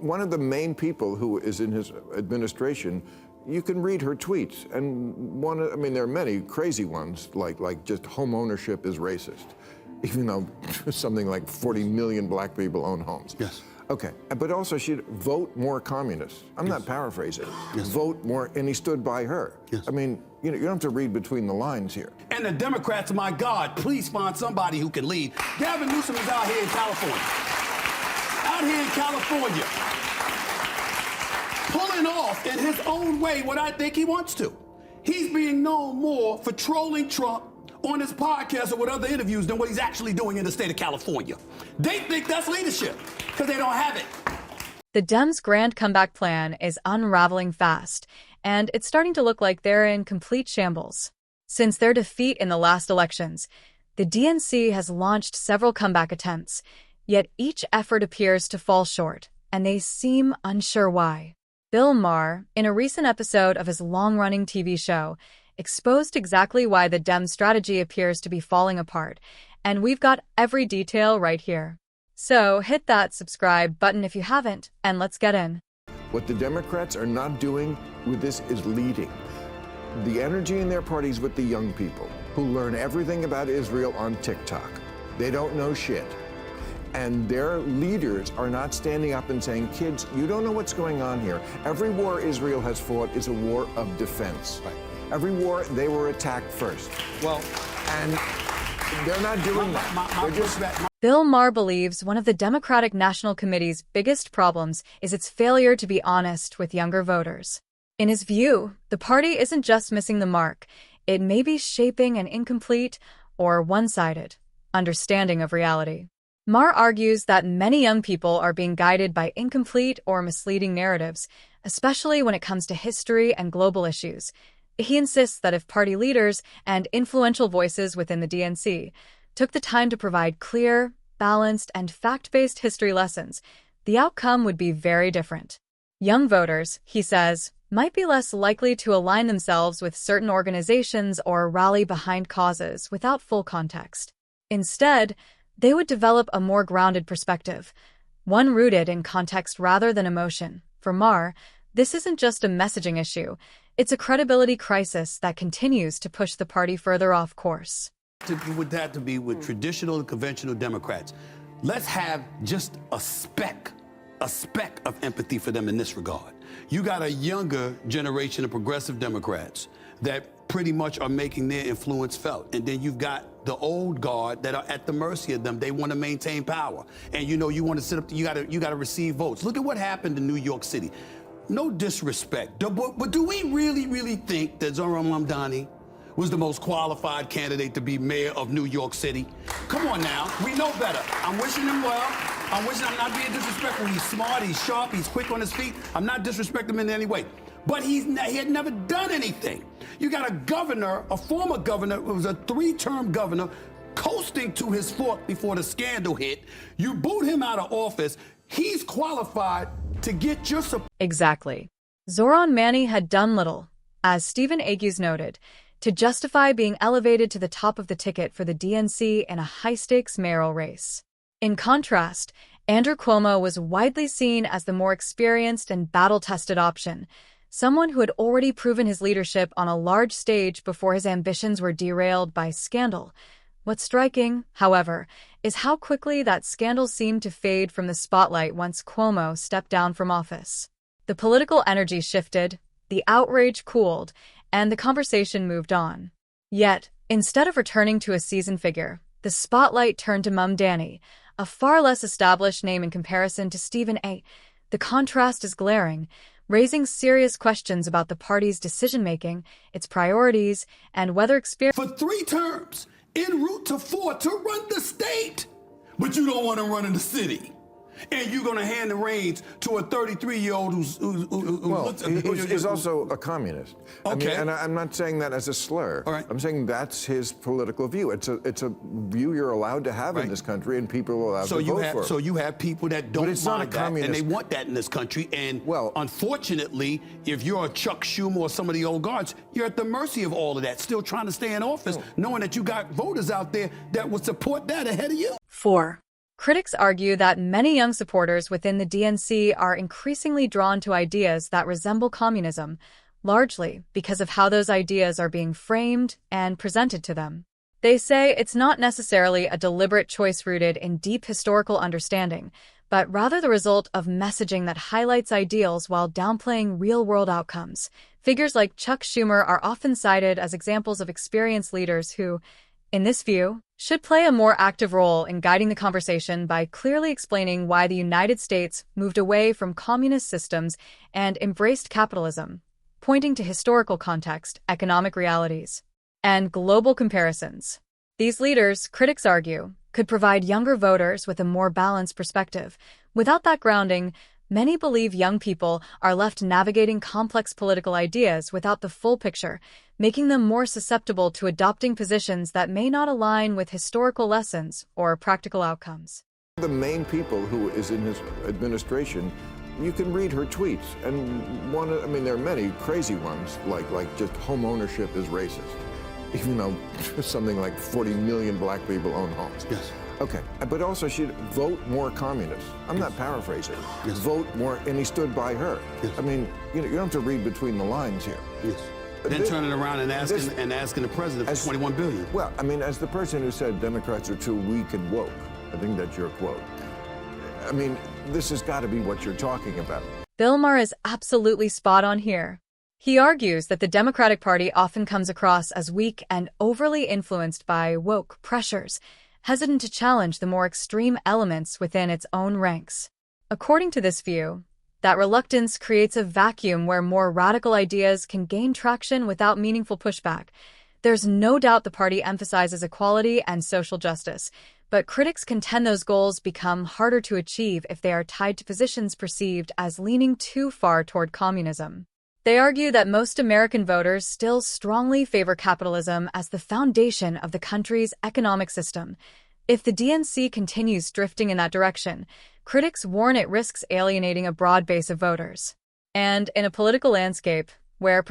One of the main people who is in his administration, you can read her tweets, and there are many crazy ones, like just home ownership is racist, even though something like 40 million black people own homes. Yes. Okay, but also she'd vote more communists. I'm not paraphrasing. Yes. Vote more, and he stood by her. Yes. I mean, you don't have to read between the lines here. And the Democrats, my God, please find somebody who can lead. Gavin Newsom is out here in California. Out here in California. Pulling off in his own way what I think he wants to. He's being known more for trolling Trump on his podcast or with other interviews than what he's actually doing in the state of California. They think that's leadership because they don't have it. The Dems' grand comeback plan is unraveling fast, and it's starting to look like they're in complete shambles. Since their defeat in the last elections, the DNC has launched several comeback attempts, yet each effort appears to fall short, and they seem unsure why. Bill Maher, in a recent episode of his long-running TV show, exposed exactly why the Dem strategy appears to be falling apart, and we've got every detail right here. So hit that subscribe button if you haven't, and let's get in. What the Democrats are not doing with this is leading. The energy in their parties with the young people who learn everything about Israel on TikTok. They don't know shit. And their leaders are not standing up and saying, kids, you don't know what's going on here. Every war Israel has fought is a war of defense. Right. Every war, they were attacked first. Well, and they're not doing that. Bill Maher believes one of the Democratic National Committee's biggest problems is its failure to be honest with younger voters. In his view, the party isn't just missing the mark, it may be shaping an incomplete or one-sided understanding of reality. Maher argues that many young people are being guided by incomplete or misleading narratives, especially when it comes to history and global issues. He insists that if party leaders and influential voices within the DNC took the time to provide clear, balanced, and fact-based history lessons, the outcome would be very different. Young voters, he says, might be less likely to align themselves with certain organizations or rally behind causes without full context. Instead, they would develop a more grounded perspective, one rooted in context rather than emotion. For Maher, this isn't just a messaging issue, it's a credibility crisis that continues to push the party further off course. Would that to be with traditional and conventional Democrats? Let's have just a speck of empathy for them in this regard. You got a younger generation of progressive Democrats that pretty much are making their influence felt. And then you've got the old guard that are at the mercy of them. They want to maintain power. And you want to sit up, you got to receive votes. Look at what happened in New York City. No disrespect, but do we really think that Zohran Mamdani was the most qualified candidate to be mayor of New York City? Come on now, we know better. I'm wishing him well. I'm not being disrespectful. He's smart, he's sharp, he's quick on his feet. I'm not disrespecting him in any way. But he had never done anything. You got a governor, a former governor, who was a 3-term governor, coasting to his fort before the scandal hit. You boot him out of office. He's qualified to get your support. Exactly. Zohran Mani had done little, as Stephen Agues noted, to justify being elevated to the top of the ticket for the DNC in a high-stakes mayoral race. In contrast, Andrew Cuomo was widely seen as the more experienced and battle-tested option, someone who had already proven his leadership on a large stage before his ambitions were derailed by scandal. What's striking, however, is how quickly that scandal seemed to fade from the spotlight once Cuomo stepped down from office. The political energy shifted, the outrage cooled, and the conversation moved on. Yet, instead of returning to a seasoned figure, the spotlight turned to Mamdani, a far less established name in comparison to Stephen A. The contrast is glaring, raising serious questions about the party's decision-making, its priorities, and whether experience for 3 terms, en route to 4 to run the state. But you don't want to run in the city. And you're going to hand the reins to a 33-year-old he's also a communist. Okay. And I'm not saying that as a slur. All right. I'm saying that's his political view. It's a view you're allowed to have in this country, and people are allowed to vote for it. So you have people that don't mind that, and they want that in this country. And unfortunately, if you're a Chuck Schumer or some of the old guards, you're at the mercy of all of that, still trying to stay in office, knowing that you got voters out there that would support that ahead of you. 4. Critics argue that many young supporters within the DNC are increasingly drawn to ideas that resemble communism, largely because of how those ideas are being framed and presented to them. They say it's not necessarily a deliberate choice rooted in deep historical understanding, but rather the result of messaging that highlights ideals while downplaying real-world outcomes. Figures like Chuck Schumer are often cited as examples of experienced leaders who, in this view, should play a more active role in guiding the conversation by clearly explaining why the United States moved away from communist systems and embraced capitalism, pointing to historical context, economic realities, and global comparisons. These leaders, critics argue, could provide younger voters with a more balanced perspective. Without that grounding, many believe young people are left navigating complex political ideas without the full picture, making them more susceptible to adopting positions that may not align with historical lessons or practical outcomes. The main people who is in his administration, you can read her tweets, and there are many crazy ones, like just home ownership is racist, even though something like 40 million black people own homes. Yes. Okay, but also she'd vote more communists. I'm not paraphrasing. Yes. Vote more, and he stood by her. Yes. You don't have to read between the lines here. Yes. Then turning around and asking the president for $21 billion. Well, as the person who said Democrats are too weak and woke, I think that's your quote. This has got to be what you're talking about. Bill Maher is absolutely spot on here. He argues that the Democratic Party often comes across as weak and overly influenced by woke pressures, hesitant to challenge the more extreme elements within its own ranks. According to this view, that reluctance creates a vacuum where more radical ideas can gain traction without meaningful pushback. There's no doubt the party emphasizes equality and social justice, but critics contend those goals become harder to achieve if they are tied to positions perceived as leaning too far toward communism. They argue that most American voters still strongly favor capitalism as the foundation of the country's economic system. If the DNC continues drifting in that direction, critics warn it risks alienating a broad base of voters. And in a political landscape where